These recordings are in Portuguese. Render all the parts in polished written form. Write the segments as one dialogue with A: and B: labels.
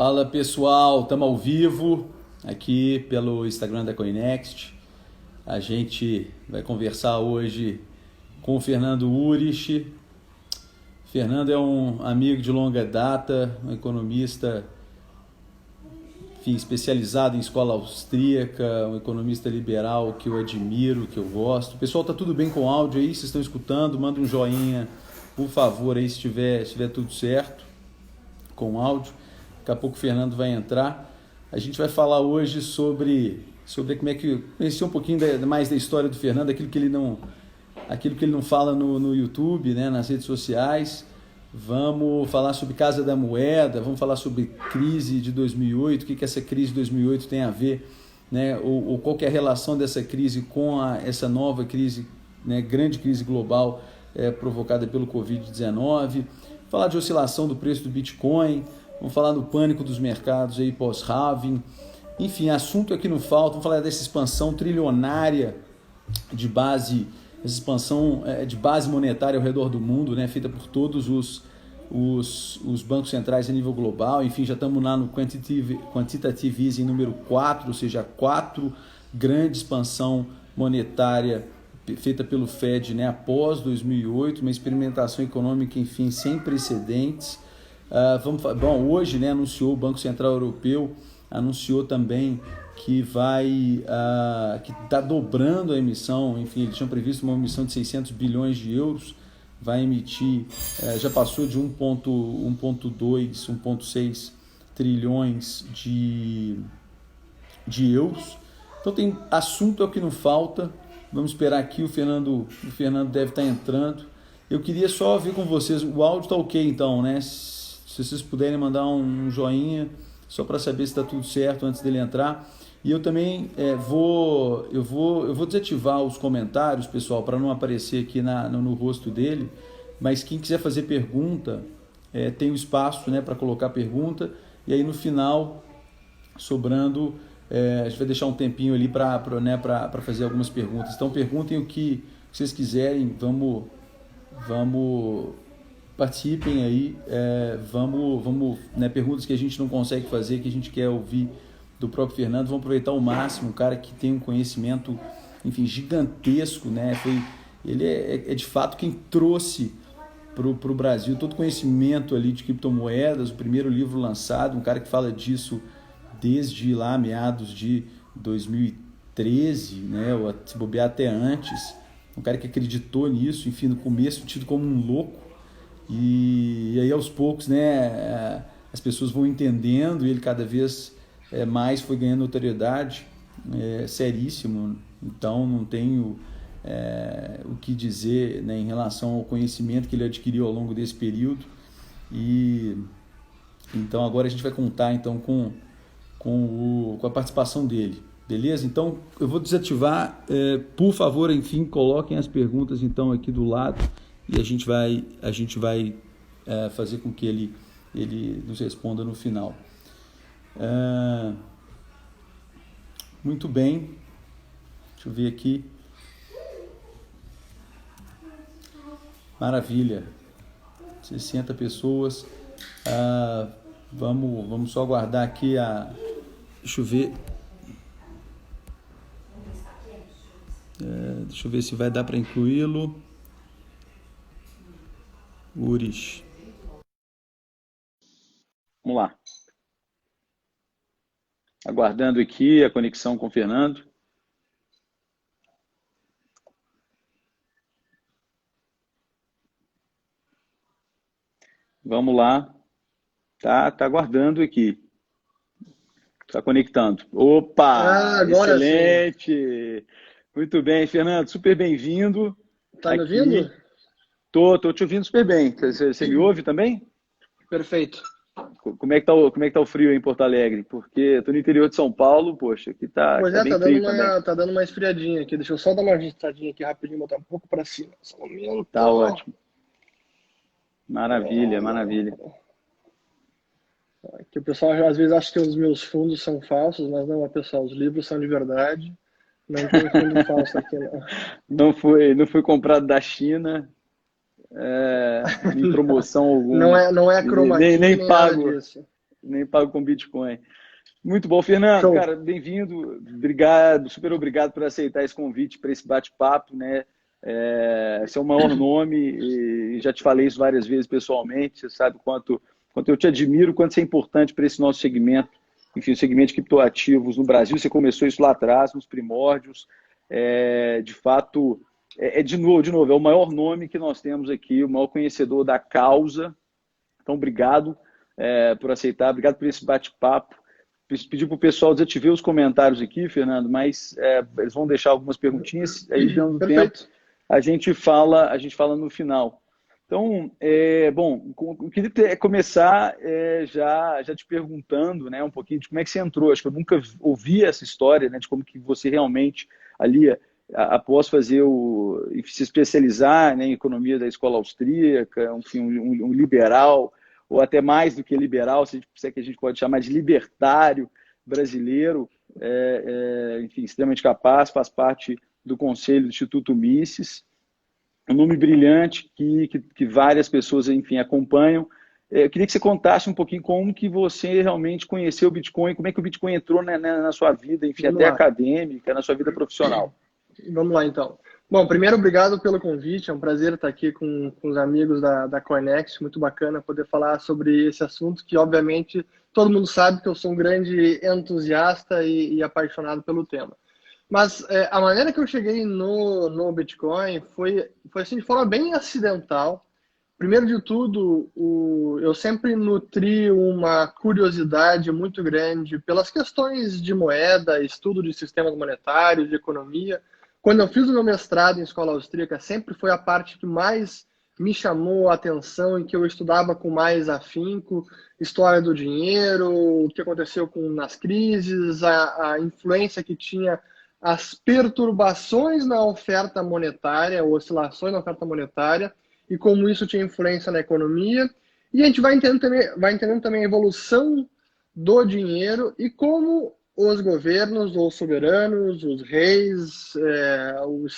A: Fala pessoal, estamos ao vivo aqui pelo Instagram da Coinext. A gente vai conversar hoje com o Fernando Urich. Fernando é um amigo de longa data, um economista, enfim, especializado em escola austríaca, um economista liberal que eu admiro, que eu gosto. Pessoal, tá tudo bem com o áudio aí? Vocês estão escutando? Manda um joinha, por favor, aí se tiver tudo certo com o áudio. Daqui a pouco o Fernando vai entrar. A gente vai falar hoje sobre como é que conhecer um pouquinho mais da história do Fernando, aquilo que ele não fala no YouTube, né, nas redes sociais. Vamos falar sobre Casa da Moeda, vamos falar sobre crise de 2008, o que essa crise de 2008 tem a ver, né, ou qual que é a relação dessa crise com essa nova crise, né, grande crise global provocada pelo Covid-19. Falar de oscilação do preço do Bitcoin. Vamos falar do pânico dos mercados aí pós-halving. Enfim, assunto aqui não falta. Vamos falar dessa expansão trilionária de base, essa expansão de base monetária ao redor do mundo, né, feita por todos os bancos centrais a nível global. Enfim, já estamos lá no Quantitative Easing número 4, ou seja, 4 grande expansão monetária feita pelo Fed, né, após 2008, uma experimentação econômica, enfim, sem precedentes. Bom, hoje, né, anunciou o Banco Central Europeu, anunciou também que que está dobrando a emissão. Enfim, eles tinham previsto uma emissão de 600 bilhões de euros, vai emitir, já passou de 1,2, 1,6 trilhões de euros. Então tem assunto, é o que não falta. Vamos esperar aqui, o Fernando deve estar entrando. Eu queria só ver com vocês, o áudio está ok então, né? Se vocês puderem mandar um joinha, só para saber se está tudo certo antes dele entrar. E eu também vou desativar os comentários, pessoal, para não aparecer aqui no rosto dele. Mas quem quiser fazer pergunta, tem o espaço, né, para colocar pergunta. E aí no final, sobrando, a gente vai deixar um tempinho ali para fazer algumas perguntas. Então perguntem o que vocês quiserem, vamos participem aí, vamos, né, perguntas que a gente não consegue fazer, que a gente quer ouvir do próprio Fernando. Vamos aproveitar ao máximo, um cara que tem um conhecimento, enfim, gigantesco, né? Ele é de fato quem trouxe para o Brasil todo o conhecimento ali de criptomoedas, o primeiro livro lançado, um cara que fala disso desde lá meados de 2013, né, ou se bobear até antes, um cara que acreditou nisso, enfim, no começo tido como um louco, e aí aos poucos, né, as pessoas vão entendendo, e ele cada vez mais foi ganhando notoriedade, seríssimo. Então não tenho o que dizer, né, em relação ao conhecimento que ele adquiriu ao longo desse período. E então agora a gente vai contar então com a participação dele, beleza? Então eu vou desativar, por favor, enfim, coloquem as perguntas então aqui do lado e a gente vai fazer com que ele nos responda no final. Muito bem, deixa eu ver aqui. Maravilha, 60 pessoas. Vamos só aguardar aqui deixa eu ver. Deixa eu ver se vai dar para incluí-lo. Urich. Vamos lá. Aguardando aqui a conexão com o Fernando. Vamos lá. Tá aguardando aqui. Está conectando. Opa!
B: Agora
A: excelente! Sim. Muito bem, Fernando. Super bem-vindo.
B: Tá me ouvindo?
A: Tô te ouvindo super bem. Você me ouve também?
B: Perfeito.
A: Como é que tá o frio aí em Porto Alegre? Porque eu tô no interior de São Paulo, poxa, aqui tá bem frio também.
B: Tá dando uma esfriadinha aqui. Deixa eu só dar uma agitadinha aqui rapidinho, botar um pouco para cima. Só um momento.
A: Tá ótimo. Maravilha, maravilha.
B: Que o pessoal às vezes acha que os meus fundos são falsos, mas não, pessoal, os livros são de verdade. Não tem fundo falso aqui, não.
A: Não foi comprado da China, em promoção alguma.
B: Não é a cromatina,
A: nem pago.
B: nada disso.
C: Nem pago com Bitcoin. Muito bom, Fernando,
B: Show.
C: cara, bem-vindo, obrigado, super obrigado por aceitar esse convite para esse bate-papo, né? Esse é o maior nome e já te falei isso várias vezes pessoalmente, você sabe quanto eu te admiro, quanto isso é importante para esse nosso segmento, enfim, o segmento de criptoativos no Brasil. Você começou isso lá atrás, nos primórdios, de fato, de novo, é o maior nome que nós temos aqui, o maior conhecedor da causa. Então, obrigado por aceitar, obrigado por esse bate-papo. Pedir para o pessoal desativar os comentários aqui, Fernando, mas eles vão deixar algumas perguntinhas, aí dando tempo, a gente fala no final. Então, bom, eu queria começar já te perguntando, né, um pouquinho de como é que você entrou. Acho que eu nunca ouvi essa história, né, de como que você realmente, ali, após se especializar, né, em economia da escola austríaca, enfim, um liberal, ou até mais do que liberal, se é que a gente pode chamar de libertário brasileiro, enfim, extremamente capaz, faz parte do conselho do Instituto Mises, um nome brilhante que várias pessoas, enfim, acompanham. Eu queria que você contasse um pouquinho como que você realmente conheceu o Bitcoin, como é que o Bitcoin entrou na sua vida, enfim, até acadêmica, na sua vida profissional.
B: Vamos lá, então. Bom, primeiro, obrigado pelo convite. É um prazer estar aqui com os amigos da Coinext. Muito bacana poder falar sobre esse assunto que, obviamente, todo mundo sabe que eu sou um grande entusiasta e apaixonado pelo tema. Mas a maneira que eu cheguei no Bitcoin foi assim, de forma bem acidental. Primeiro de tudo, eu sempre nutri uma curiosidade muito grande pelas questões de moeda, estudo de sistemas monetários, de economia. Quando eu fiz o meu mestrado em escola austríaca, sempre foi a parte que mais me chamou a atenção e que eu estudava com mais afinco, história do dinheiro, o que aconteceu nas crises, a influência que tinha as perturbações na oferta monetária, oscilações na oferta monetária, e como isso tinha influência na economia. E a gente vai entendendo também a evolução do dinheiro e como os governos, os soberanos, os reis,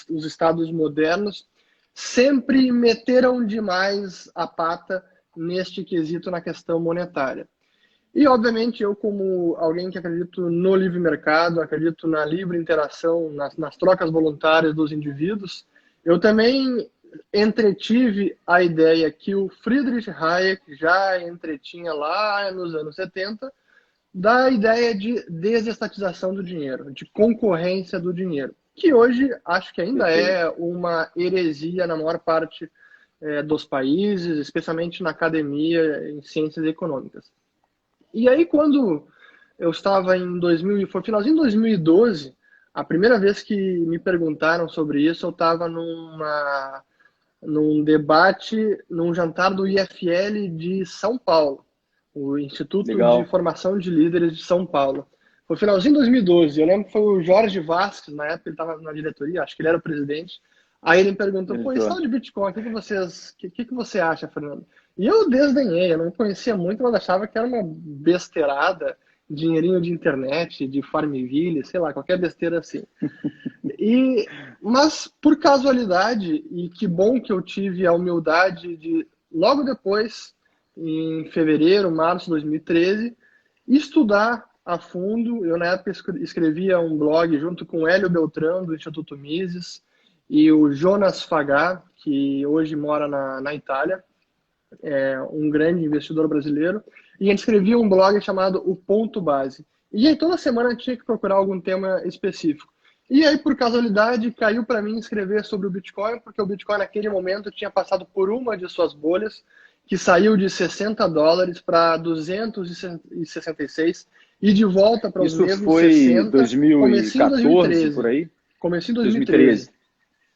B: os estados modernos sempre meteram demais a pata neste quesito na questão monetária. E, obviamente, eu, como alguém que acredito no livre mercado, acredito na livre interação, nas trocas voluntárias dos indivíduos, eu também entretive a ideia que o Friedrich Hayek já entretinha lá nos anos 70, da ideia de desestatização do dinheiro, de concorrência do dinheiro, que hoje acho que ainda é uma heresia na maior parte dos países, especialmente na academia em ciências econômicas. E aí, quando eu estava foi finalzinho de 2012, a primeira vez que me perguntaram sobre isso, eu estava num debate, num jantar do IFL de São Paulo, o Instituto de Formação de Líderes de São Paulo. Foi finalzinho de 2012, eu lembro que foi o Jorge Vasques, na época ele estava na diretoria, acho que ele era o presidente. Aí ele me perguntou, pô, esse tal de Bitcoin, o que você acha, Fernando? E eu desdenhei, eu não conhecia muito, mas achava que era uma besteirada, dinheirinho de internet, de Farmville, sei lá, qualquer besteira assim. Mas, por casualidade, e que bom que eu tive a humildade de, logo depois, em fevereiro, março de 2013, estudar a fundo. Eu, na época, escrevia um blog junto com o Hélio Beltrão, do Instituto Mises, e o Jonas Fagá, que hoje mora na Itália, um grande investidor brasileiro, e a gente escrevia um blog chamado O Ponto Base. E aí toda semana eu tinha que procurar algum tema específico. E aí, por casualidade, caiu para mim escrever sobre o Bitcoin, porque o Bitcoin naquele momento tinha passado por uma de suas bolhas, que saiu de $60 para 266 e de volta para os mesmos 60.
C: Isso foi 2014, por aí?
B: Comecinho em 2013.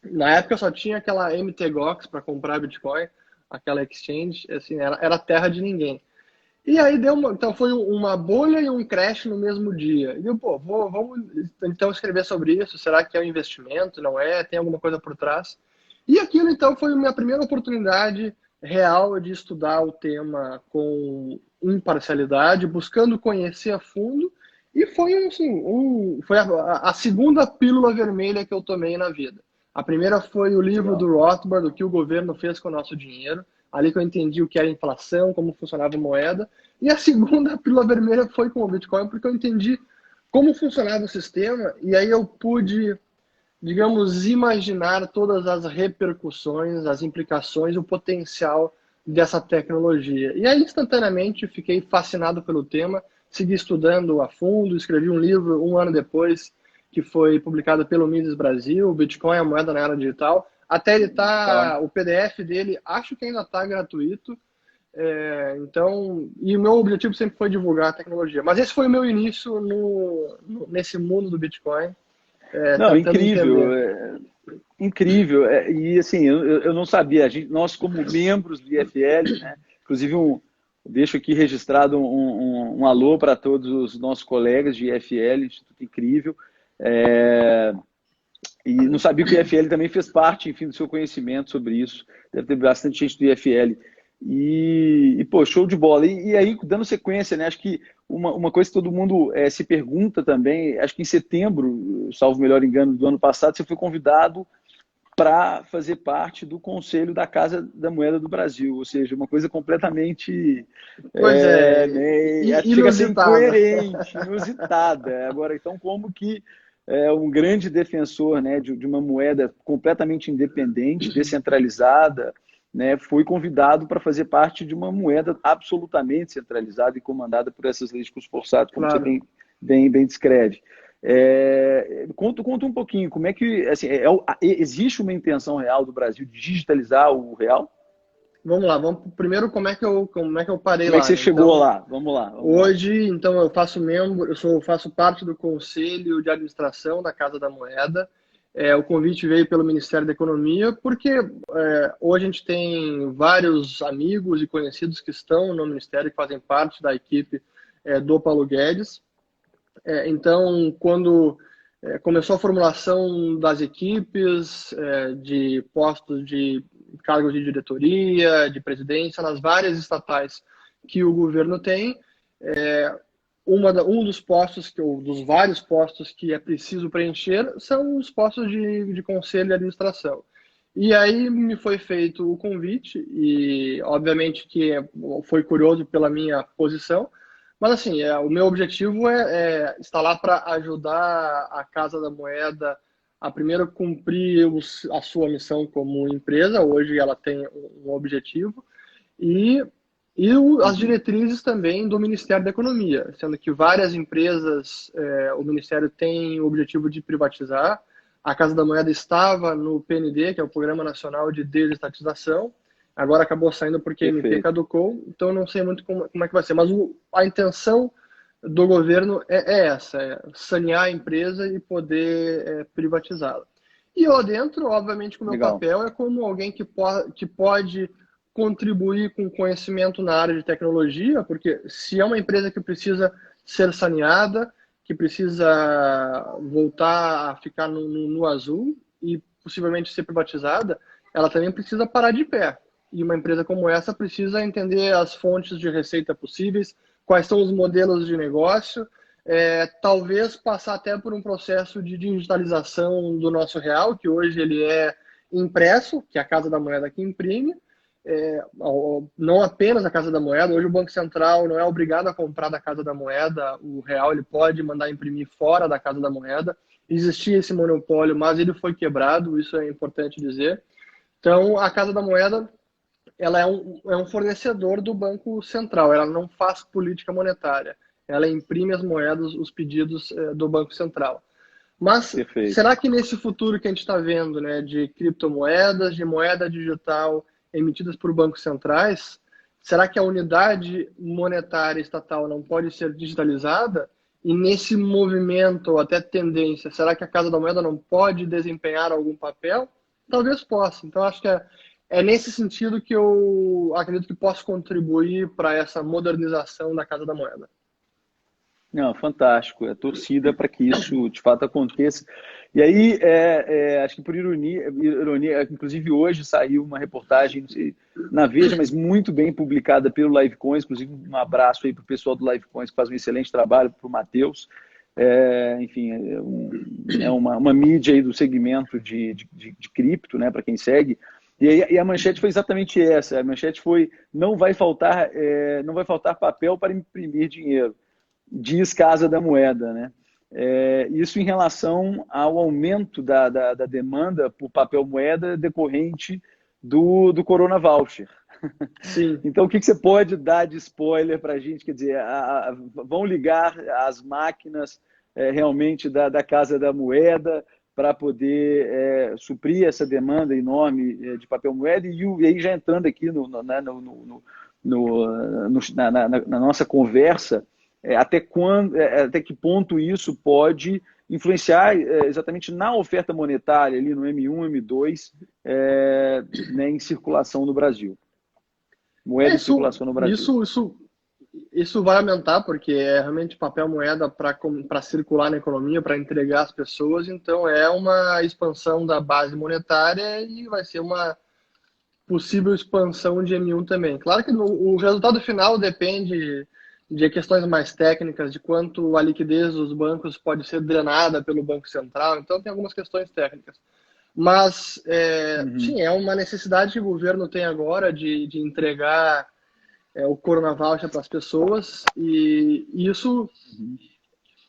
B: Na época só tinha aquela MTGOX para comprar Bitcoin, aquela exchange, assim, era terra de ninguém. E aí então foi uma bolha e um crash no mesmo dia. E eu, pô, vamos então escrever sobre isso. Será que é um investimento? Não é? Tem alguma coisa por trás? E aquilo então foi a minha primeira oportunidade real de estudar o tema com imparcialidade, buscando conhecer a fundo. E foi foi a segunda pílula vermelha que eu tomei na vida. A primeira foi o livro do Rothbard, O que o governo fez com o nosso dinheiro. ali que eu entendi o que era inflação, como funcionava a moeda. E a segunda pílula vermelha foi com o Bitcoin, porque eu entendi como funcionava o sistema, e aí eu pude, digamos, imaginar todas as repercussões, as implicações, o potencial dessa tecnologia. E aí, instantaneamente, fiquei fascinado pelo tema, segui estudando a fundo, escrevi um livro um ano depois, que foi publicado pelo Mises Brasil, Bitcoin, a moeda na era digital. Até ele tá, o PDF dele, acho que ainda está gratuito. Então, e o meu objetivo sempre foi divulgar a tecnologia. Mas esse foi o meu início nesse mundo do Bitcoin.
C: Não, incrível.
B: Entender.
C: Incrível. E assim, eu não sabia. Nós, como membros do IFL, né, inclusive deixo aqui registrado um alô para todos os nossos colegas de IFL, Instituto Incrível. E não sabia que o IFL também fez parte, enfim, do seu conhecimento sobre isso. Deve ter bastante gente do IFL. Pô, show de bola. E aí, dando sequência, né? Acho que uma coisa que todo mundo se pergunta também, acho que em setembro, salvo melhor engano, do ano passado, você foi convidado para fazer parte do Conselho da Casa da Moeda do Brasil, ou seja, uma coisa completamente chega a ser incoerente, inusitada. Agora, então, como que um grande defensor, né, de uma moeda completamente independente, descentralizada, né, foi convidado para fazer parte de uma moeda absolutamente centralizada e comandada por essas leis de custo forçado, como
B: Claro.
C: você bem descreve. Conta um pouquinho, como é que existe uma intenção real do Brasil de digitalizar o real?
B: Vamos lá, primeiro como é que eu parei lá.
C: Como é que você chegou lá? Vamos lá.
B: Hoje, então, eu faço parte do Conselho de Administração da Casa da Moeda. O convite veio pelo Ministério da Economia, porque hoje a gente tem vários amigos e conhecidos que estão no Ministério, que fazem parte da equipe do Paulo Guedes. Então, quando começou a formulação das equipes de postos de cargos de diretoria, de presidência, nas várias estatais que o governo tem, um dos postos, dos vários postos que é preciso preencher, são os postos de conselho de administração. E aí me foi feito o convite, e obviamente que foi curioso pela minha posição, mas assim, o meu objetivo é estar lá para ajudar a Casa da Moeda a primeiro cumprir a sua missão como empresa. Hoje ela tem um objetivo, e as diretrizes também do Ministério da Economia, sendo que várias empresas, o Ministério tem o objetivo de privatizar. A Casa da Moeda estava no PND, que é o Programa Nacional de Desestatização, agora acabou saindo porque a MP caducou, então eu não sei muito como é que vai ser, mas a intenção do governo é essa, sanear a empresa e poder privatizá-la. E eu dentro, obviamente, que o meu papel é como alguém que pode contribuir com conhecimento na área de tecnologia, porque se é uma empresa que precisa ser saneada, que precisa voltar a ficar no azul e possivelmente ser privatizada, ela também precisa parar de pé. E uma empresa como essa precisa entender as fontes de receita possíveis, quais são os modelos de negócio, talvez passar até por um processo de digitalização do nosso real, que hoje ele é impresso, que é a Casa da Moeda que imprime, não apenas a Casa da Moeda. Hoje o Banco Central não é obrigado a comprar da Casa da Moeda o real, ele pode mandar imprimir fora da Casa da Moeda. Existia esse monopólio, mas ele foi quebrado, isso é importante dizer. Então, a Casa da Moeda ela é um fornecedor do Banco Central, ela não faz política monetária, ela imprime as moedas, os pedidos do Banco Central. Mas será que nesse futuro que a gente está vendo, né, de criptomoedas, de moeda digital emitidas por bancos centrais, será que a unidade monetária estatal não pode ser digitalizada? E nesse movimento, ou até tendência, será que a Casa da Moeda não pode desempenhar algum papel? Talvez possa. Então, acho que é nesse sentido que eu acredito que posso contribuir para essa modernização da Casa da Moeda.
C: Não, fantástico. É torcida para que isso de fato aconteça. E aí, acho que por ironia, inclusive hoje saiu uma reportagem, não sei, na Veja, mas muito bem publicada pelo Livecoins. Inclusive, um abraço aí para o pessoal do Livecoins, que faz um excelente trabalho, para o Matheus. Enfim, é uma mídia aí do segmento de cripto, né, para quem segue. E a manchete foi exatamente essa. A manchete foi: não vai faltar papel para imprimir dinheiro, diz Casa da Moeda, né? Isso em relação ao aumento da demanda por papel moeda decorrente do Corona Voucher.
B: Sim.
C: Então, o que você pode dar de spoiler para a gente? Quer dizer, vão ligar as máquinas realmente da Casa da Moeda para poder suprir essa demanda enorme de papel moeda, e aí já entrando aqui na nossa conversa, até que ponto isso pode influenciar exatamente na oferta monetária, ali no M1, M2, né, em circulação no Brasil. Moeda em circulação no Brasil.
B: Isso vai aumentar, porque é realmente papel moeda para circular na economia, para entregar às pessoas. Então, é uma expansão da base monetária e vai ser uma possível expansão de M1 também. Claro que o resultado final depende de questões mais técnicas, de quanto a liquidez dos bancos pode ser drenada pelo Banco Central. Então, tem algumas questões técnicas. Mas, sim, é uma necessidade que o governo tem agora de entregar o Corona Voucher para as pessoas, e isso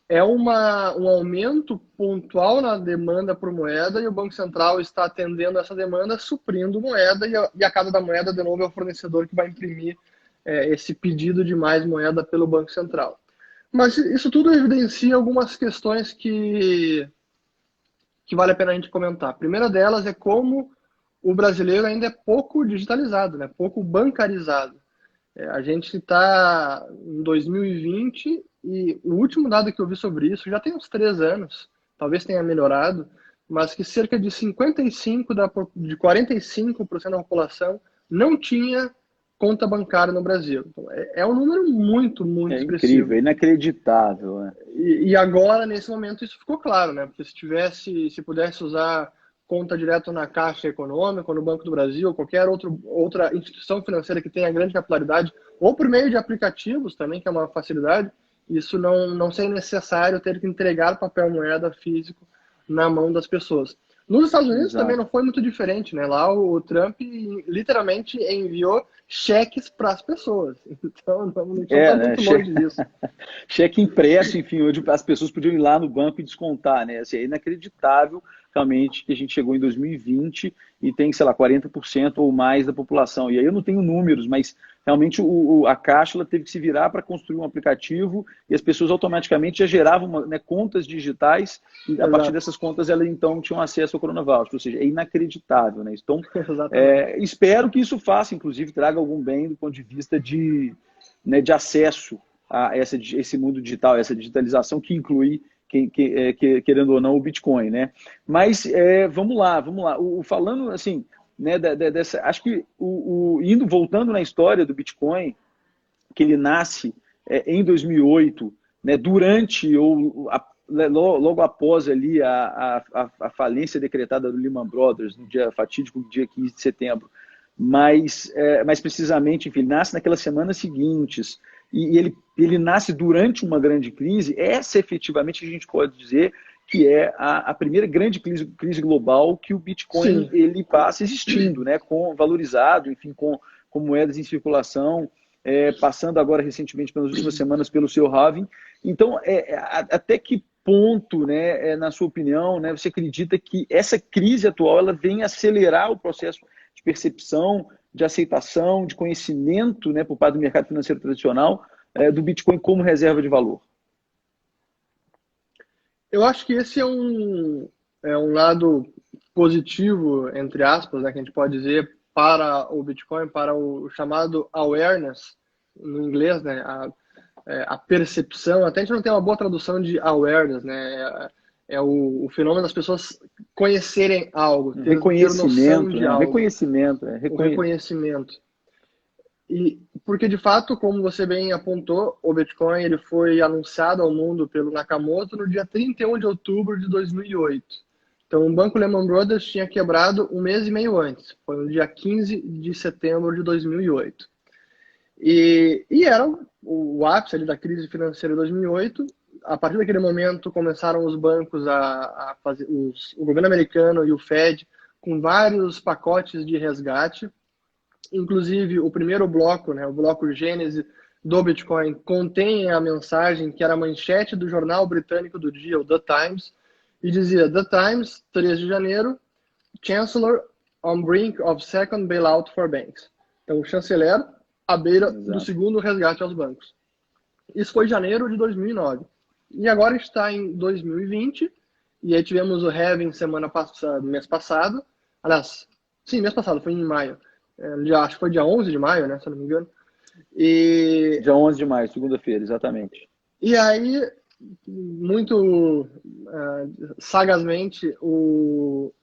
B: é um aumento pontual na demanda por moeda, e o Banco Central está atendendo essa demanda, suprindo moeda, e a Casa da Moeda, de novo, é o fornecedor que vai imprimir esse pedido de mais moeda pelo Banco Central. Mas isso tudo evidencia algumas questões que vale a pena a gente comentar. A primeira delas é como o brasileiro ainda é pouco digitalizado, né? Pouco bancarizado. A gente está em 2020 e o último dado que eu vi sobre isso já tem uns 3 anos, talvez tenha melhorado, mas que cerca de 45% da população não tinha conta bancária no Brasil. Então, é um número muito, muito expressivo.
C: Incrível, inacreditável. Né?
B: E agora, nesse momento, isso ficou claro, né? Porque se pudesse usar conta direto na Caixa Econômica, ou no Banco do Brasil, ou qualquer outra instituição financeira que tenha grande capilaridade, ou por meio de aplicativos também, que é uma facilidade, isso não seria necessário ter que entregar papel moeda físico na mão das pessoas. Nos Estados Unidos também não foi muito diferente, né? Lá o Trump literalmente enviou cheques para as pessoas. Então não está muito longe disso.
C: Cheque impresso, enfim, onde as pessoas podiam ir lá no banco e descontar, né? Assim, é inacreditável realmente que a gente chegou em 2020 e tem, sei lá, 40% ou mais da população. E aí eu não tenho números, mas realmente a Caixa ela teve que se virar para construir um aplicativo e as pessoas automaticamente já geravam contas digitais e a partir dessas contas elas então tinham acesso ao Corona Voucher. Ou seja, é inacreditável, né? Então, espero que isso faça, inclusive, traga algum bem do ponto de vista de acesso a esse mundo digital, essa digitalização que inclui querendo ou não, o Bitcoin, né? Mas vamos lá. Falando assim, né, acho que voltando na história do Bitcoin, que ele nasce em 2008, né, durante ou logo após ali a falência decretada do Lehman Brothers, no dia fatídico, dia 15 de setembro. Mas, mais precisamente, enfim, ele nasce naquelas semanas seguintes, e ele nasce durante uma grande crise. Essa, efetivamente, a gente pode dizer que é a primeira grande crise global que o Bitcoin ele passa existindo, né, valorizado, enfim, com moedas em circulação, passando agora recentemente, pelas últimas semanas, pelo seu halving. Então, até que ponto, né, na sua opinião, né, você acredita que essa crise atual ela vem acelerar o processo de percepção, de aceitação, de conhecimento, né, por parte do mercado financeiro tradicional, do Bitcoin como reserva de valor?
B: Eu acho que esse é um lado positivo, entre aspas, né, que a gente pode dizer, para o Bitcoin, para o chamado awareness, no inglês, né, a percepção. Até a gente não tem uma boa tradução de awareness, né, é o fenômeno das pessoas conhecerem algo, ter noção de algo. Reconhecimento. E porque, de fato, como você bem apontou, o Bitcoin ele foi anunciado ao mundo pelo Nakamoto no dia 31 de outubro de 2008. Então, o Banco Lehman Brothers tinha quebrado 1 mês e meio antes. Foi no dia 15 de setembro de 2008. E era o ápice ali da crise financeira de 2008. A partir daquele momento, começaram os bancos a fazer, o governo americano e o Fed com vários pacotes de resgate. Inclusive, o primeiro bloco, né, o bloco Gênese do Bitcoin, contém a mensagem que era a manchete do jornal britânico do dia, o The Times, e dizia: The Times, 3 de janeiro, Chancellor on brink of second bailout for banks. Então, o chanceler à beira do segundo resgate aos bancos. Isso foi em janeiro de 2009. E agora está em 2020, e aí tivemos o halving mês passado. Aliás, sim, mês passado, foi em maio. Acho que foi dia 11 de maio, né, se eu não me engano.
C: Dia 11 de maio, segunda-feira, exatamente.
B: E aí, muito sagazmente,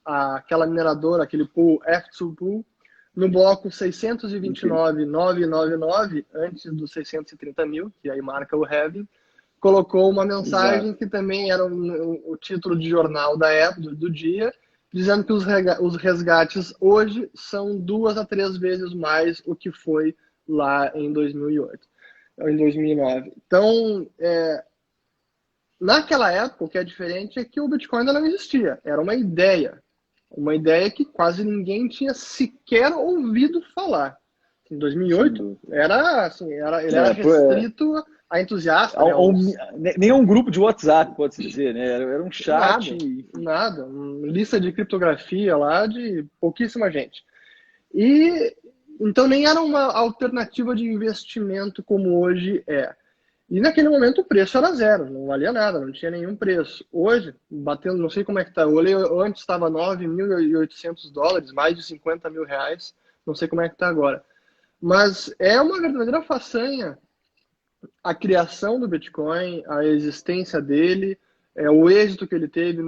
B: aquela mineradora, aquele pool, F2 Pool, no bloco 629.999, antes dos 630 mil, que aí marca o halving, colocou uma mensagem que também era o título de jornal da época, do dia, dizendo que os resgates hoje são 2 a 3 vezes mais o que foi lá em 2008, em 2009. Então, naquela época, o que é diferente é que o Bitcoin ainda não existia. Era uma ideia que quase ninguém tinha sequer ouvido falar. Em 2008, ele era restrito a entusiasta.
C: Nem um grupo de WhatsApp, pode-se dizer, né? Era um chat.
B: Nada. Uma lista de criptografia lá de pouquíssima gente. Então nem era uma alternativa de investimento como hoje é. E naquele momento o preço era zero, não valia nada, não tinha nenhum preço. Hoje, batendo, não sei como é que está, eu olhei, antes estava $9.800, mais de 50 mil reais, não sei como é que está agora. Mas é uma verdadeira façanha a criação do Bitcoin, a existência dele, o êxito que ele teve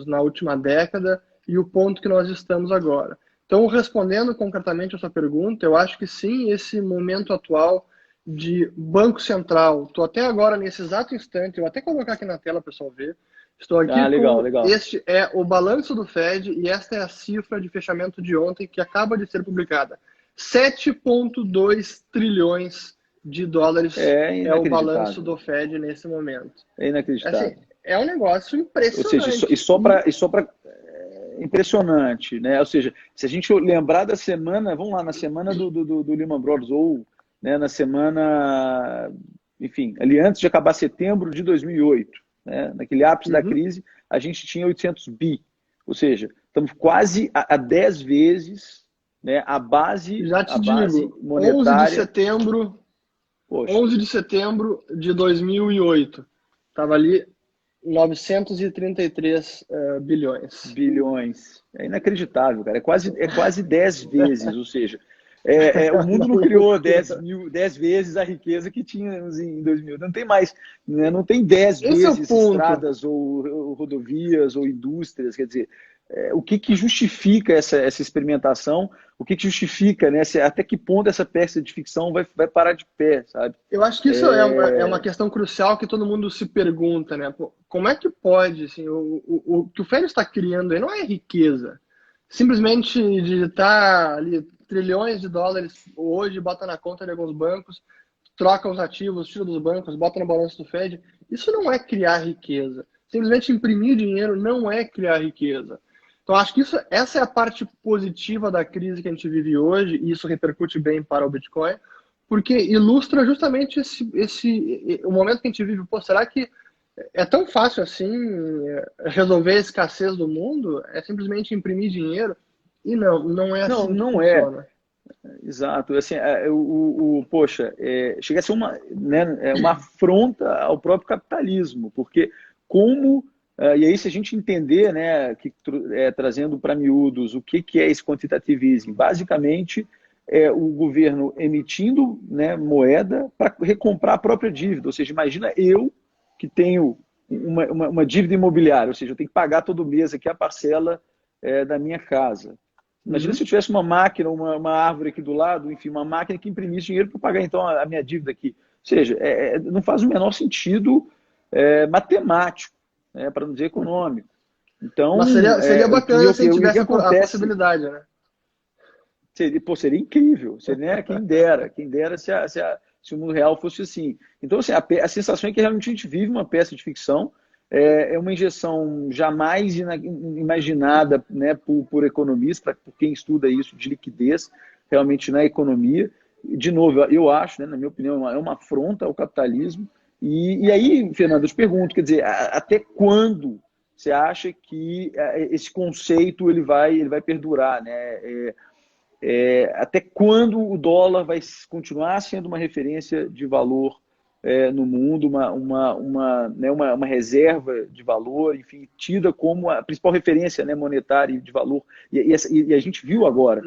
B: na última década e o ponto que nós estamos agora. Então, respondendo concretamente a sua pergunta, eu acho que sim, esse momento atual de Banco Central, estou até agora, nesse exato instante, eu vou até colocar aqui na tela para o pessoal ver, estou aqui
C: legal.
B: Este é o balanço do Fed e esta é a cifra de fechamento de ontem que acaba de ser publicada. 7,2 trilhões de dólares é o balanço do Fed nesse momento.
C: É inacreditável.
B: Assim, é um negócio impressionante.
C: Ou seja, só para impressionante, né? Ou seja, se a gente lembrar da semana, vamos lá, na semana do Lehman Brothers, ou né, na semana, enfim, ali antes de acabar setembro de 2008, né, naquele ápice da crise, a gente tinha 800 bi. Ou seja, estamos quase a 10 vezes, né, a base,
B: já te
C: base
B: digo,
C: monetária.
B: 11 de setembro de 2008, estava ali 933 bilhões.
C: Bilhões. É inacreditável, cara. É quase 10 vezes, ou seja, o mundo não criou 10 vezes a riqueza que tínhamos em 2000. Não tem mais, né? Não tem 10 vezes estradas ou rodovias ou indústrias. Quer dizer, o que justifica essa experimentação? O que justifica, né? Até que ponto essa peça de ficção vai parar de pé, sabe?
B: Eu acho que isso é uma questão crucial que todo mundo se pergunta, né? Como é que pode, assim, o que o Fed está criando aí não é riqueza. Simplesmente digitar ali trilhões de dólares hoje, bota na conta de alguns bancos, troca os ativos, tira dos bancos, bota no balanço do Fed. Isso não é criar riqueza. Simplesmente imprimir dinheiro não é criar riqueza. Então, acho que essa é a parte positiva da crise que a gente vive hoje, e isso repercute bem para o Bitcoin, porque ilustra justamente o momento que a gente vive. Pô, será que é tão fácil assim resolver a escassez do mundo? É simplesmente imprimir dinheiro? E não é assim
C: não
B: que funciona.
C: Exato. Assim, poxa, chega a ser uma afronta ao próprio capitalismo, porque e aí, se a gente entender, né, trazendo para miúdos o que é esse quantitative easing, basicamente é o governo emitindo, né, moeda para recomprar a própria dívida. Ou seja, imagina eu que tenho uma dívida imobiliária, ou seja, eu tenho que pagar todo mês aqui a parcela da minha casa. Imagina se eu tivesse uma máquina, uma árvore aqui do lado, enfim, uma máquina que imprimisse dinheiro para pagar então a minha dívida aqui. Ou seja, não faz o menor sentido matemático, né, para não dizer econômico. Então,
B: mas seria bacana se a gente tivesse a possibilidade, né?
C: Seria incrível. Quem dera se o mundo real fosse assim. Então, assim, a sensação é que realmente a gente vive uma peça de ficção. é uma injeção jamais imaginada, né, por economistas, por quem estuda isso, de liquidez realmente na economia. De novo, eu acho, né, na minha opinião, é uma afronta ao capitalismo. E aí, Fernando, eu te pergunto, quer dizer, até quando você acha que esse conceito ele vai perdurar, né? Até quando o dólar vai continuar sendo uma referência de valor no mundo, uma reserva de valor, enfim, tida como a principal referência, né, monetária de valor. E a gente viu agora,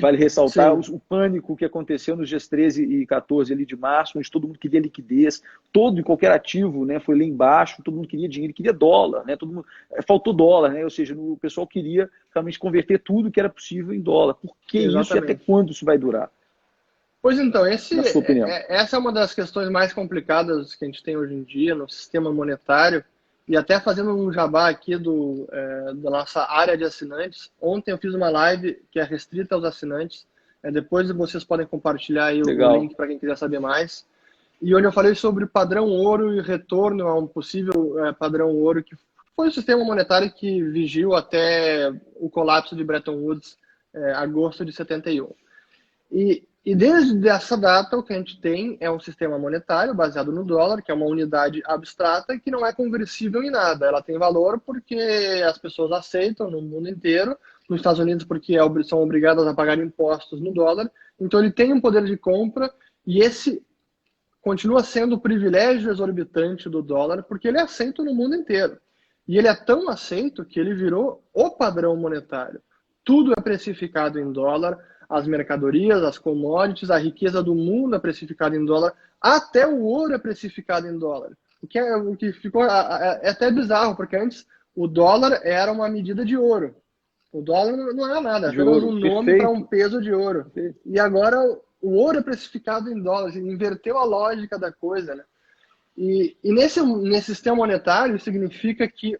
C: vale ressaltar o pânico que aconteceu nos dias 13 e 14 ali de março, onde todo mundo queria liquidez, todo e qualquer ativo, né, foi lá embaixo, todo mundo queria dinheiro, queria dólar, né, todo mundo, faltou dólar, né, ou seja, o pessoal queria realmente converter tudo que era possível em dólar. Por que isso e até quando isso vai durar?
B: Pois então,
C: na sua opinião?
B: Essa é uma das questões mais complicadas que a gente tem hoje em dia no sistema monetário. E até fazendo um jabá aqui da nossa área de assinantes, ontem eu fiz uma live que é restrita aos assinantes. Depois vocês podem compartilhar aí o link para quem quiser saber mais. E onde eu falei sobre padrão ouro e retorno a um possível padrão ouro, que foi o sistema monetário que vigiu até o colapso de Bretton Woods, agosto de 71. E desde essa data, o que a gente tem é um sistema monetário baseado no dólar, que é uma unidade abstrata que não é conversível em nada. Ela tem valor porque as pessoas aceitam no mundo inteiro, nos Estados Unidos porque são obrigadas a pagar impostos no dólar. Então ele tem um poder de compra e esse continua sendo o privilégio exorbitante do dólar porque ele é aceito no mundo inteiro. E ele é tão aceito que ele virou o padrão monetário. Tudo é precificado em dólar, as mercadorias, as commodities, a riqueza do mundo é precificada em dólar, até o ouro é precificado em dólar. O que ficou até bizarro, porque antes o dólar era uma medida de ouro. O dólar não era nada, era apenas um nome para um peso de ouro. E agora o ouro é precificado em dólar, inverteu a lógica da coisa, né? E nesse sistema monetário significa que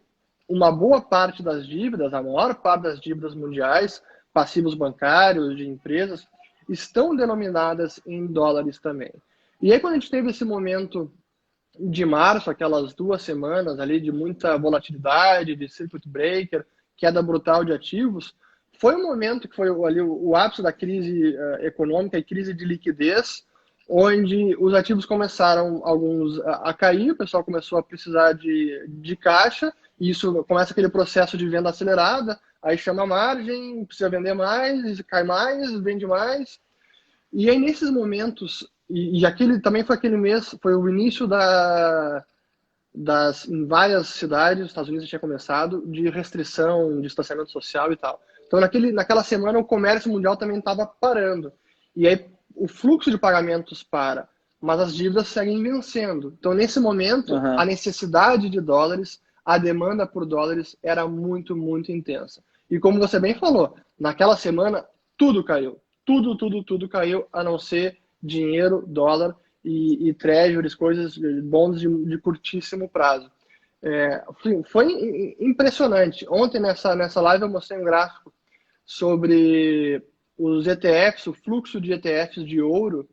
B: uma boa parte das dívidas, a maior parte das dívidas mundiais, passivos bancários de empresas, estão denominadas em dólares também. E aí quando a gente teve esse momento de março, aquelas 2 semanas ali de muita volatilidade, de circuit breaker, queda brutal de ativos, foi um momento que foi ali o ápice da crise econômica e crise de liquidez, onde os ativos começaram, alguns, a cair, o pessoal começou a precisar de caixa, e isso começa aquele processo de venda acelerada, aí chama a margem, precisa vender mais, cai mais, vende mais. E aí nesses momentos, e aquele também foi aquele mês, foi o início em várias cidades, os Estados Unidos tinha começado, de restrição, de distanciamento social e tal. Então naquela semana o comércio mundial também estava parando. E aí o fluxo de pagamentos para, mas as dívidas seguem vencendo. Então nesse momento, a necessidade de dólares, a demanda por dólares era muito, muito intensa. E como você bem falou, naquela semana tudo caiu. Tudo caiu, a não ser dinheiro, dólar e treasuries, coisas, bons de curtíssimo prazo. Foi impressionante. Ontem nessa live eu mostrei um gráfico sobre os ETFs, o fluxo de ETFs de ouro,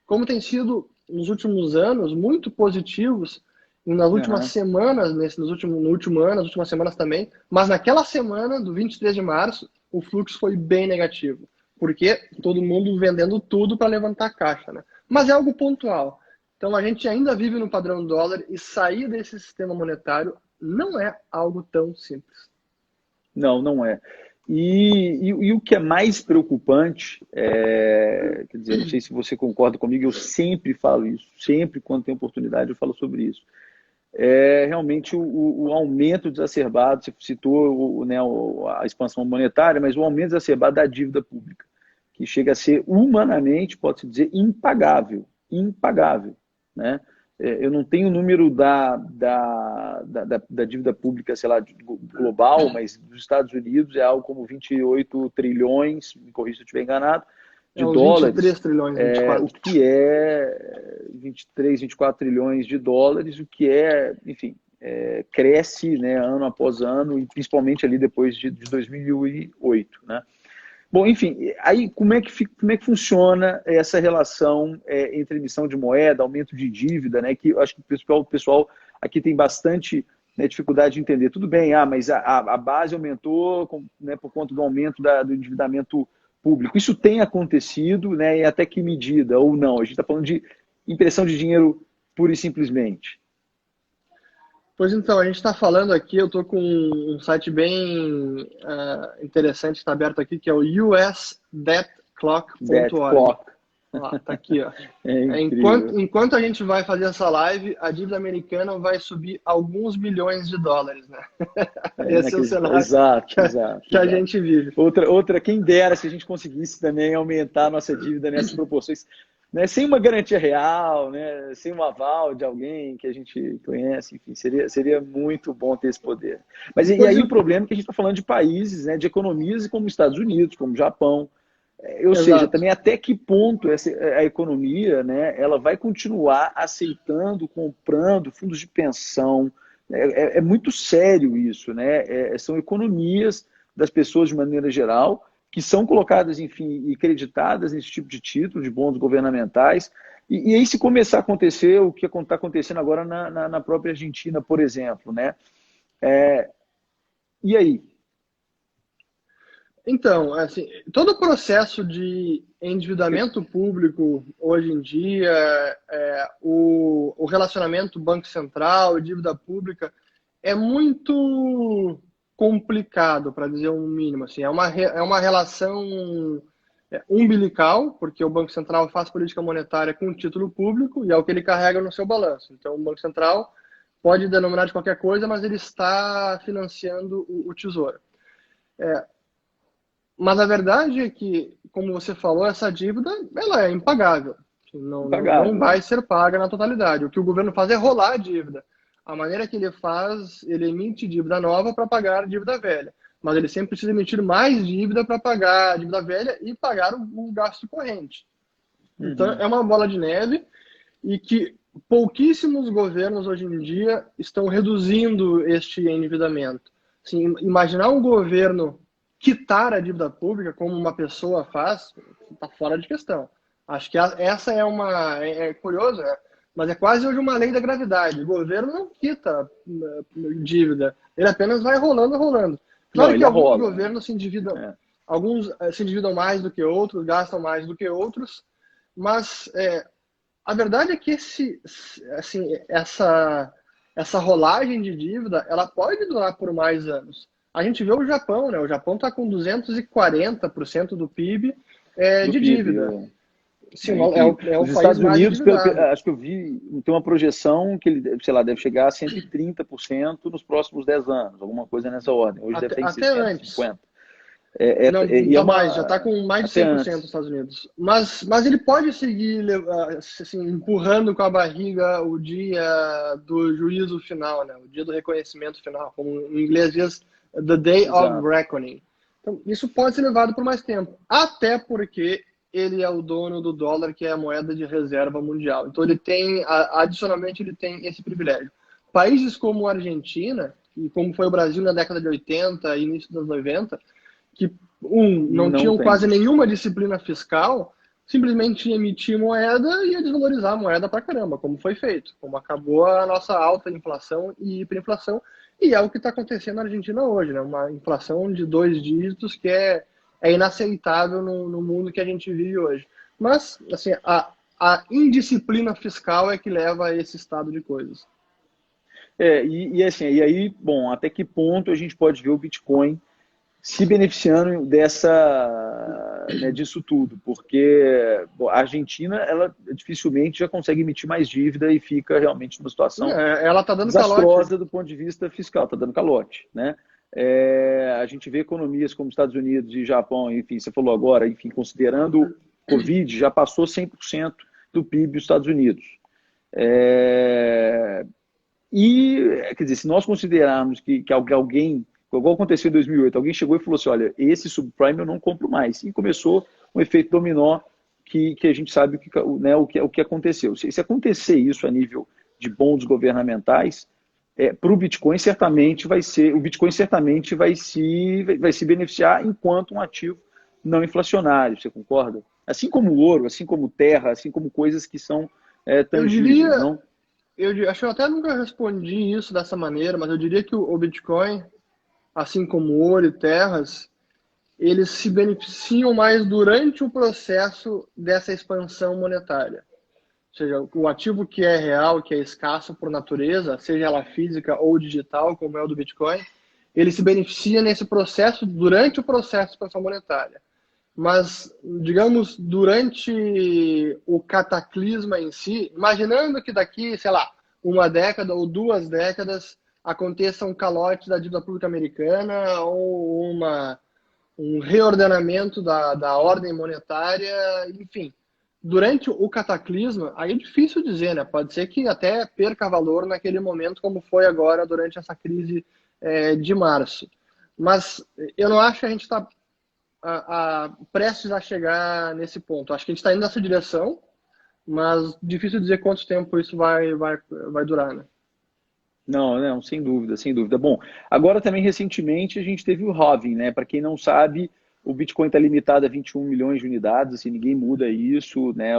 B: como tem sido nos últimos anos muito positivos, nas últimas semanas, no último ano, nas últimas semanas também, mas naquela semana do 23 de março, o fluxo foi bem negativo, porque todo mundo vendendo tudo para levantar a caixa, né? Mas é algo pontual. Então a gente ainda vive no padrão dólar e sair desse sistema monetário não é algo tão simples.
C: Não é. E o que é mais preocupante, quer dizer, não sei se você concorda comigo, eu sempre falo isso, sempre quando tem oportunidade eu falo sobre isso. Realmente o aumento exacerbado, você citou a expansão monetária, mas o aumento exacerbado da dívida pública, que chega a ser humanamente, pode-se dizer, impagável, né? Eu não tenho o número da dívida pública, sei lá, global, mas dos Estados Unidos é algo como 28 trilhões, me corrija se eu estiver enganado, de dólares.
B: 23 trilhões, 24.
C: O que é 23, 24 trilhões de dólares, o que enfim, cresce, né, ano após ano, e principalmente ali depois de 2008, né? Bom, enfim, aí como é que funciona essa relação entre emissão de moeda, aumento de dívida, né? Que eu acho que o pessoal aqui tem bastante né, dificuldade de entender. Tudo bem, mas a base aumentou, né, por conta do aumento do endividamento público. Isso tem acontecido, né, e até que medida, ou não? A gente está falando de impressão de dinheiro pura e simplesmente.
B: Pois então, a gente está falando aqui, eu estou com um site bem interessante, está aberto aqui, que é o usdebtclock.org. Tá aqui, ó. Enquanto a gente vai fazer essa live, a dívida americana vai subir alguns bilhões de dólares, né? Esse é o cenário que a gente vive.
C: Outra, quem dera se a gente conseguisse também aumentar a nossa dívida nessas proporções, né? Sem uma garantia real, né? Sem um aval de alguém que a gente conhece, enfim, seria muito bom ter esse poder. Mas e aí o problema é que a gente está falando de países, né, de economias como os Estados Unidos, como o Japão. Ou seja, também até que ponto a economia, né, ela vai continuar aceitando, comprando fundos de pensão. É muito sério isso, né? São economias das pessoas de maneira geral que são colocadas, enfim, e creditadas nesse tipo de título, de bons governamentais. E aí se começar a acontecer o que está acontecendo agora na própria Argentina, por exemplo, né? E aí?
B: Então, assim, todo o processo de endividamento público hoje em dia, o relacionamento Banco Central e dívida pública é muito complicado, para dizer um mínimo. Assim, é uma relação umbilical, porque o Banco Central faz política monetária com título público e é o que ele carrega no seu balanço. Então, o Banco Central pode denominar de qualquer coisa, mas ele está financiando o Tesouro. Mas a verdade é que, como você falou, essa dívida ela é impagável. Não vai ser paga na totalidade. O que o governo faz é rolar a dívida. A maneira que ele faz, ele emite dívida nova para pagar a dívida velha. Mas ele sempre precisa emitir mais dívida para pagar a dívida velha e pagar o gasto corrente. Então, é uma bola de neve e que pouquíssimos governos hoje em dia estão reduzindo este endividamento. Assim, imaginar um governo quitar a dívida pública como uma pessoa faz, está fora de questão. Acho que essa é curioso, né? Mas é quase hoje uma lei da gravidade. O governo não quita dívida, ele apenas vai rolando. Claro que alguns governos se endividam, alguns se endividam mais do que outros, gastam mais do que outros, mas a verdade é que essa rolagem de dívida ela pode durar por mais anos. A gente vê o Japão, né? O Japão está com 240% do PIB de dívida. Sim,
C: os Estados Unidos, acho que eu vi, tem uma projeção que ele, sei lá, deve chegar a 130% nos próximos 10 anos, alguma coisa nessa ordem. Hoje deve ter
B: até
C: 650.
B: Mais, já está com mais de 100% dos Estados Unidos. Mas ele pode seguir assim, empurrando com a barriga o dia do juízo final, né? O dia do reconhecimento final, como em inglês diz, the day of reckoning. Então, isso pode ser levado por mais tempo, até porque ele é o dono do dólar, que é a moeda de reserva mundial. Então, ele tem, adicionalmente, ele tem esse privilégio. Países como a Argentina, e como foi o Brasil na década de 80 e início dos 90, que não tinham quase nenhuma disciplina fiscal, simplesmente emitir moeda e ia desvalorizar a moeda pra caramba, como foi feito, como acabou a nossa alta inflação e hiperinflação, e é o que está acontecendo na Argentina hoje, né? Uma inflação de 2 dígitos que é inaceitável no mundo que a gente vive hoje. Mas, assim, a indisciplina fiscal é que leva a esse estado de coisas.
C: E aí, bom, até que ponto a gente pode ver o Bitcoin se beneficiando disso tudo? Porque a Argentina, ela dificilmente já consegue emitir mais dívida e fica realmente numa situação
B: ela tá dando
C: desastrosa
B: calote
C: do ponto de vista fiscal, está dando calote, né? A gente vê economias como Estados Unidos e Japão, enfim, você falou agora, enfim, considerando o Covid, já passou 100% do PIB dos Estados Unidos. Quer dizer, se nós considerarmos que alguém, igual aconteceu em 2008, alguém chegou e falou assim, olha, esse subprime eu não compro mais. E começou um efeito dominó que a gente sabe o que aconteceu. Se acontecer isso a nível de bons governamentais, para o Bitcoin certamente vai se beneficiar enquanto um ativo não inflacionário, você concorda? Assim como o ouro, assim como terra, assim como coisas que são tangíveis, não?
B: acho que eu até nunca respondi isso dessa maneira, mas eu diria que o Bitcoin, assim como o ouro e terras, eles se beneficiam mais durante o processo dessa expansão monetária. Ou seja, o ativo que é real, que é escasso por natureza, seja ela física ou digital, como é o do Bitcoin, ele se beneficia nesse processo, durante o processo de expansão monetária. Mas, digamos, durante o cataclisma em si, imaginando que daqui, sei lá, uma década ou 2 décadas aconteça um calote da dívida pública americana ou um reordenamento da ordem monetária, enfim. Durante o cataclisma, aí é difícil dizer, né? Pode ser que até perca valor naquele momento, como foi agora durante essa crise de março. Mas eu não acho que a gente está prestes a chegar nesse ponto. Acho que a gente está indo nessa direção, mas difícil dizer quanto tempo isso vai durar, né?
C: Não, sem dúvida, sem dúvida. Bom, agora também recentemente a gente teve o halving, né? Para quem não sabe, o Bitcoin está limitado a 21 milhões de unidades, assim, ninguém muda isso, né?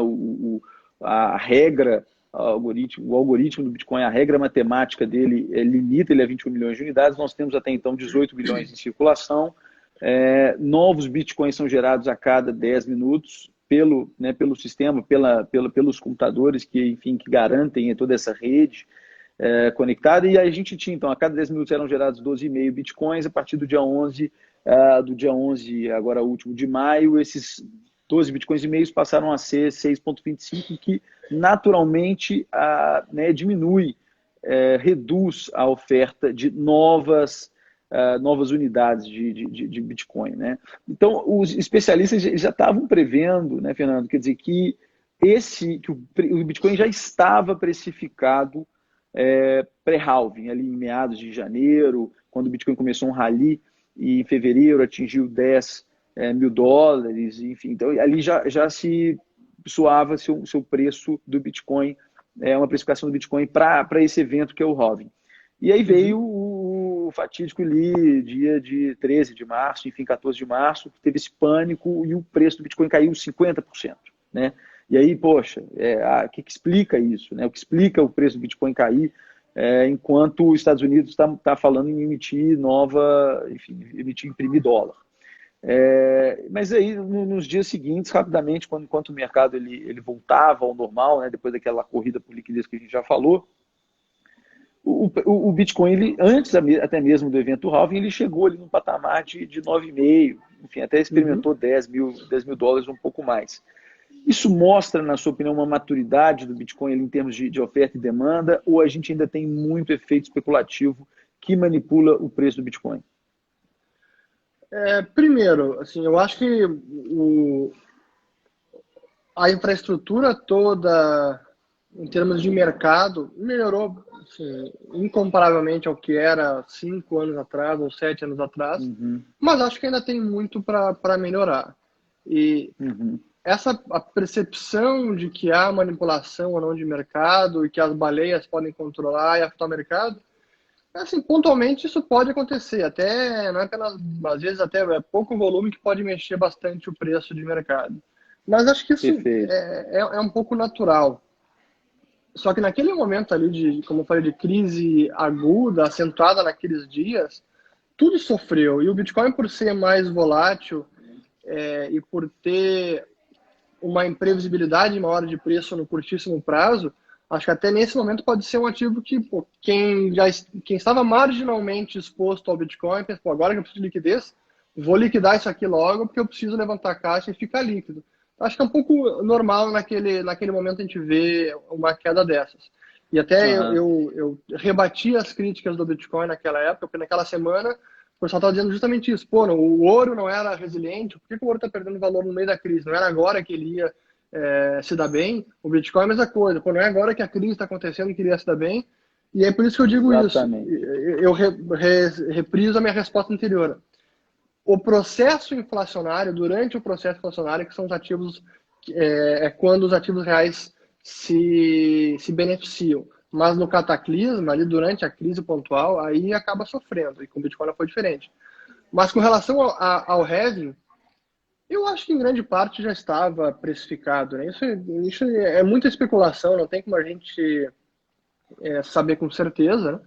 C: A regra, o algoritmo do Bitcoin, a regra matemática dele limita ele a 21 milhões de unidades. Nós temos até então 18 milhões em circulação. Novos Bitcoins são gerados a cada 10 minutos pelo sistema, pelos computadores que garantem toda essa rede conectada. E a gente tinha, então, a cada 10 minutos eram gerados 12,5 Bitcoins. A partir do dia 11, agora último de maio, esses 12 Bitcoins e meios passaram a ser 6,25, que naturalmente diminui, reduz a oferta de novas unidades de Bitcoin, né? Então, os especialistas já estavam prevendo, né, Fernando, quer dizer, que o Bitcoin já estava precificado pré-halving, ali em meados de janeiro, quando o Bitcoin começou um rally, e em fevereiro atingiu 10 mil dólares, enfim, então ali já se soava seu preço do Bitcoin, uma precificação do Bitcoin para esse evento que é o halving. E aí veio o fatídico ali, dia de 13 de março, enfim, 14 de março, que teve esse pânico e o preço do Bitcoin caiu 50%, né? E aí, poxa, o que explica isso, né? O que explica o preço do Bitcoin cair, enquanto os Estados Unidos está falando em emitir imprimir dólar. Mas aí, nos dias seguintes, rapidamente, enquanto o mercado ele voltava ao normal, né, depois daquela corrida por liquidez que a gente já falou, o Bitcoin, ele, antes até mesmo do evento halving, ele chegou ali num patamar de 9,5, enfim, até experimentou 10 mil dólares, um pouco mais. Isso mostra, na sua opinião, uma maturidade do Bitcoin ali, em termos de oferta e demanda, ou a gente ainda tem muito efeito especulativo que manipula o preço do Bitcoin?
B: Primeiro, assim, eu acho que a infraestrutura toda, em termos de mercado, melhorou assim, incomparavelmente ao que era 5 anos atrás ou 7 anos atrás, mas acho que ainda tem muito para melhorar. E a percepção de que há manipulação ou não de mercado e que as baleias podem controlar e afetar o mercado, assim, pontualmente isso pode acontecer, até não é apenas, às vezes até pouco volume que pode mexer bastante o preço de mercado. Mas acho que isso é um pouco natural. Só que naquele momento ali como eu falei, de crise aguda, acentuada naqueles dias, tudo sofreu. E o Bitcoin, por ser mais volátil e por ter uma imprevisibilidade maior de preço no curtíssimo prazo, acho que até nesse momento pode ser um ativo que quem estava marginalmente exposto ao Bitcoin pensa, agora que eu preciso de liquidez, vou liquidar isso aqui logo porque eu preciso levantar a caixa e ficar líquido. Acho que é um pouco normal naquele momento a gente ver uma queda dessas. E até eu rebati as críticas do Bitcoin naquela época, porque naquela semana o pessoal estava dizendo justamente isso. O ouro não era resiliente, por que o ouro está perdendo valor no meio da crise? Não era agora que ele ia se dar bem? O Bitcoin é a mesma coisa. Não é agora que a crise está acontecendo que ele ia se dar bem. E é por isso que eu digo Exatamente. Isso. Eu repriso a minha resposta anterior. O processo inflacionário, durante o processo inflacionário, que são os ativos, quando os ativos reais se beneficiam. Mas no cataclisma, ali durante a crise pontual, aí acaba sofrendo. E com o Bitcoin não foi diferente. Mas com relação ao halving, eu acho que em grande parte já estava precificado, né? Isso é muita especulação, não tem como a gente saber com certeza, né?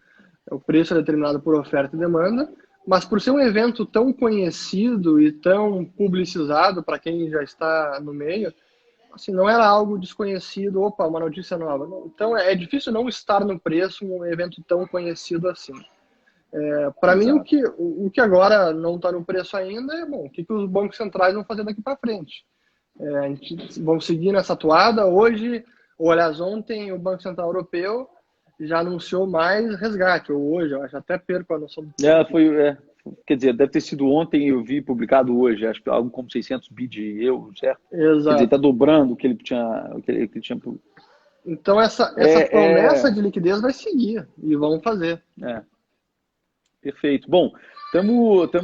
B: O preço é determinado por oferta e demanda, mas por ser um evento tão conhecido e tão publicizado para quem já está no meio, assim, não era algo desconhecido, opa, uma notícia nova. Então é difícil não estar no preço um evento tão conhecido assim. Para mim, o que agora não está no preço ainda é, bom, o que os bancos centrais vão fazer daqui para frente. A gente vão seguir nessa toada. Hoje, ou aliás, ontem, o Banco Central Europeu já anunciou mais resgate, ou hoje, eu acho, até perco a noção do tempo.
C: Quer dizer, deve ter sido ontem, eu vi publicado hoje, acho que algo como 600 bi de euros, certo?
B: Exato.
C: Quer dizer, está dobrando o que ele tinha...
B: Então, essa promessa de liquidez vai seguir, e vão fazer.
C: Perfeito. Bom,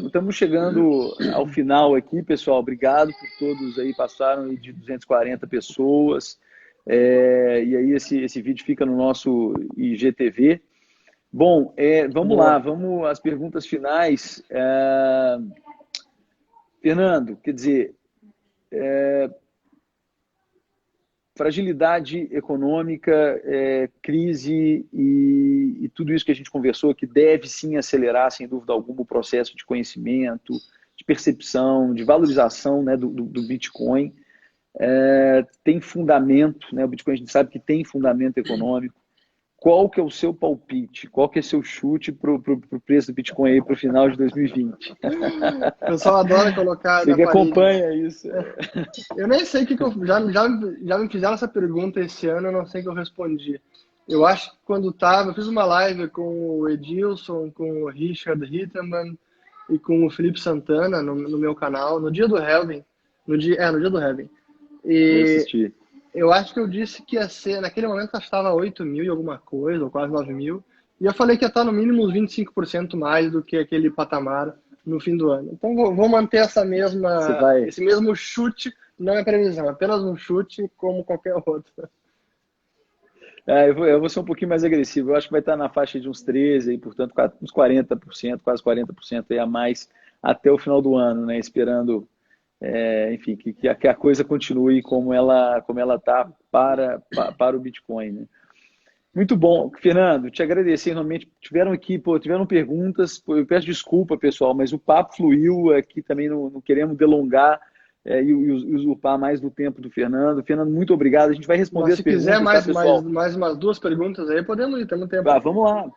C: estamos chegando ao final aqui, pessoal. Obrigado por todos aí, passaram aí de 240 pessoas. E aí esse vídeo fica no nosso IGTV. Bom, vamos lá, vamos às perguntas finais. Fernando, quer dizer, fragilidade econômica, crise e tudo isso que a gente conversou, que deve sim acelerar, sem dúvida alguma, o processo de conhecimento, de percepção, de valorização, né, do Bitcoin. Tem fundamento, né? O Bitcoin a gente sabe que tem fundamento econômico. Qual que é o seu palpite? Qual que é o seu chute para o preço do Bitcoin aí para o final de 2020?
B: O pessoal adora colocar...
C: Você que acompanha isso.
B: Eu nem sei o que eu... Já me fizeram essa pergunta esse ano, eu não sei o que eu respondi. Eu acho que quando eu fiz uma live com o Edilson, com o Richard Hitterman e com o Felipe Santana no meu canal, no dia do Halving. No dia do Halving.
C: Eu assisti.
B: Eu acho que eu disse que ia ser, naquele momento estava 8 mil e alguma coisa, ou quase 9 mil, e eu falei que ia estar no mínimo uns 25% mais do que aquele patamar no fim do ano. Então vou manter esse mesmo chute, não é previsão, é apenas um chute como qualquer outro.
C: Eu vou ser um pouquinho mais agressivo, eu acho que vai estar na faixa de uns 13%, e, portanto uns 40%, quase 40% aí a mais até o final do ano, né? Esperando... enfim, que a coisa continue como ela está para o Bitcoin, né? Muito bom. Fernando, te agradecer realmente. Tiveram perguntas, eu peço desculpa, pessoal, mas o papo fluiu aqui também, não queremos delongar e usurpar mais do tempo do Fernando. Fernando, muito obrigado. A gente vai responder as perguntas.
B: Se quiser mais,
C: tá, pessoal?
B: mais umas 2 perguntas aí, podemos ir, temos tempo.
C: Vamos lá.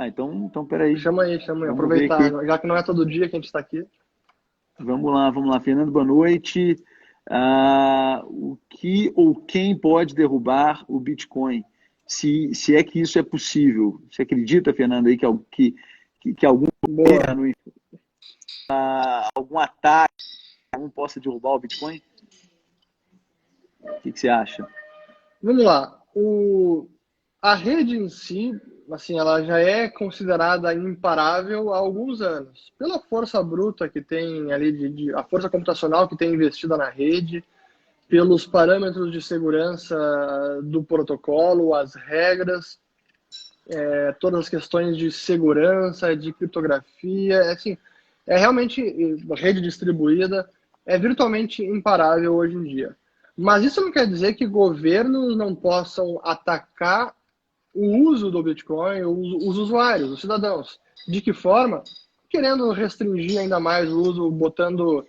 C: Então peraí.
B: Chama aí. Aproveitar, já que não é todo dia que a gente está aqui.
C: Vamos lá. Fernando, boa noite. O que ou quem pode derrubar o Bitcoin? Se é que isso é possível. Você acredita, Fernando, aí que algum governo, algum ataque possa derrubar o Bitcoin? O que você acha?
B: Vamos lá. A rede em si, assim, ela já é considerada imparável há alguns anos. Pela força bruta que tem ali, a força computacional que tem investida na rede, pelos parâmetros de segurança do protocolo, as regras, todas as questões de segurança, de criptografia, assim, realmente, rede distribuída, é virtualmente imparável hoje em dia. Mas isso não quer dizer que governos não possam atacar o uso do Bitcoin, os usuários, os cidadãos. De que forma? Querendo restringir ainda mais o uso, botando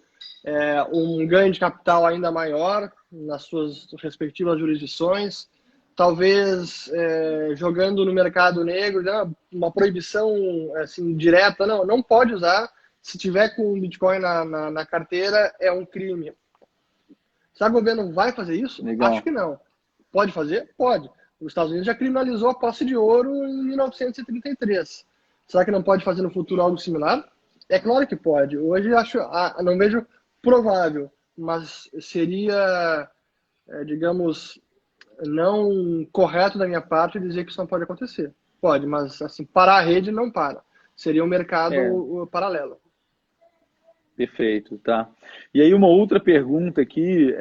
B: um ganho de capital ainda maior nas suas respectivas jurisdições, talvez jogando no mercado negro, uma proibição assim, direta, não pode usar, se tiver com o Bitcoin na carteira, é um crime. Será que o governo vai fazer isso?
C: Legal.
B: Acho que não. Pode fazer? Pode. Os Estados Unidos já criminalizou a posse de ouro em 1933. Será que não pode fazer no futuro algo similar? É claro que pode. Hoje não vejo provável, mas seria, digamos, não correto da minha parte dizer que isso não pode acontecer. Pode, mas assim, parar a rede não para. Seria um mercado paralelo.
C: Perfeito, tá. E aí uma outra pergunta aqui,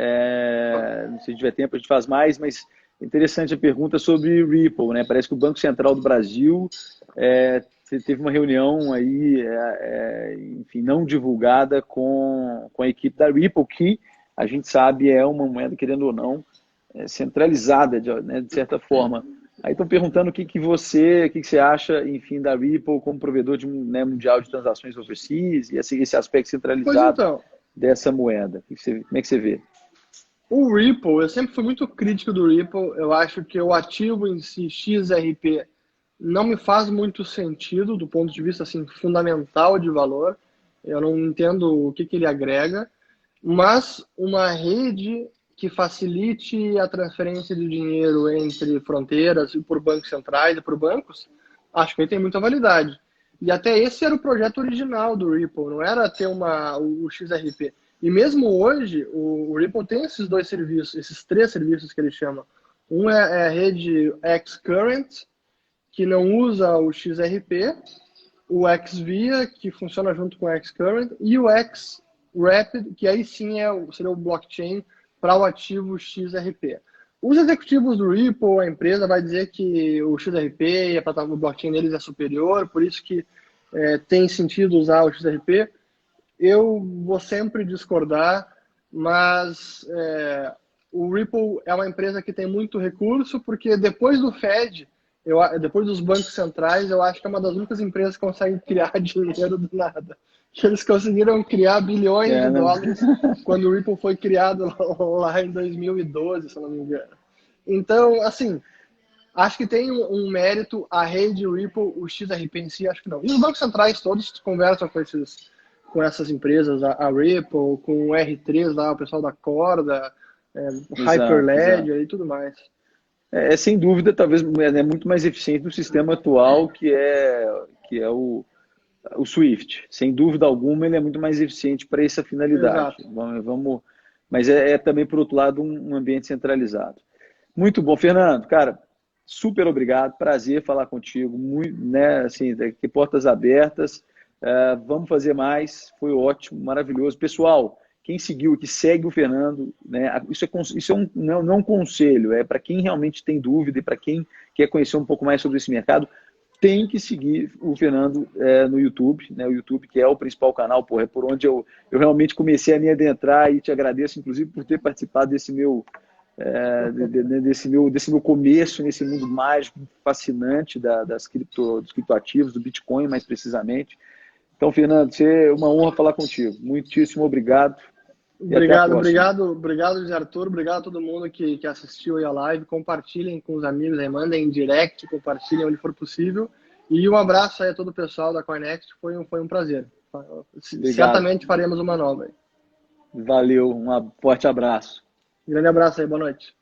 C: não sei se tiver tempo a gente faz mais, mas interessante a pergunta sobre Ripple, né? Parece que o Banco Central do Brasil teve uma reunião aí, enfim, não divulgada com a equipe da Ripple, que a gente sabe é uma moeda, querendo ou não, centralizada, de certa forma. Aí estão perguntando o que você acha, enfim, da Ripple como provedor de, né, mundial de transações overseas e esse aspecto
B: Pois
C: centralizado
B: então,
C: dessa moeda. Como é que você vê?
B: o Ripple, eu sempre fui muito crítico do Ripple. Eu acho que o ativo em si, XRP, não me faz muito sentido do ponto de vista assim, fundamental de valor. Eu não entendo o que ele agrega, mas uma rede que facilite a transferência de dinheiro entre fronteiras e por bancos centrais e por bancos, acho que aí tem muita validade. E até esse era o projeto original do Ripple, não era ter o XRP. E mesmo hoje, o Ripple tem esses dois serviços, esses três serviços que ele chama. Um é a rede X-Current, que não usa o XRP, o XVIA, que funciona junto com o X-Current, e o X-Rapid, que aí sim seria o blockchain para o ativo XRP. Os executivos do Ripple, a empresa, vai dizer que o XRP e a plataforma blockchain deles é superior, por isso que tem sentido usar o XRP. Eu vou sempre discordar, mas o Ripple é uma empresa que tem muito recurso, porque depois do Fed, depois dos bancos centrais, eu acho que é uma das únicas empresas que conseguem criar dinheiro do nada. Eles conseguiram criar bilhões de
C: Né?
B: dólares quando o Ripple foi criado lá em 2012, se eu não me engano. Então, assim, acho que tem um mérito a rede Ripple, o XRP em si, acho que não. E os bancos centrais todos conversam com essas empresas, a Ripple, com o R3 lá, o pessoal da Corda, Hyperledger e tudo mais.
C: Sem dúvida, talvez é muito mais eficiente do sistema atual, que é o Swift. Sem dúvida alguma, ele é muito mais eficiente para essa finalidade. Mas também, por outro lado, um ambiente centralizado. Muito bom, Fernando. Cara, super obrigado. Prazer falar contigo. Muito, né, assim, que portas abertas. Vamos fazer mais. Foi ótimo, maravilhoso. Pessoal, quem seguiu aqui, segue o Fernando. Né? Isso é não um conselho, é para quem realmente tem dúvida e para quem quer conhecer um pouco mais sobre esse mercado, tem que seguir o Fernando no YouTube, né? O YouTube, que é o principal canal, é por onde eu realmente comecei a me adentrar, e te agradeço, inclusive, por ter participado desse meu começo nesse mundo mágico, fascinante dos criptoativos, do Bitcoin, mais precisamente. Então, Fernando, é uma honra falar contigo. Muitíssimo obrigado.
B: Obrigado, José Arthur. Obrigado a todo mundo que assistiu aí a live. Compartilhem com os amigos aí, mandem em direct, compartilhem onde for possível. E um abraço aí a todo o pessoal da Coinext. Foi um prazer.
C: Obrigado.
B: Certamente faremos uma nova aí.
C: Valeu, um forte abraço.
B: Grande abraço aí, boa noite.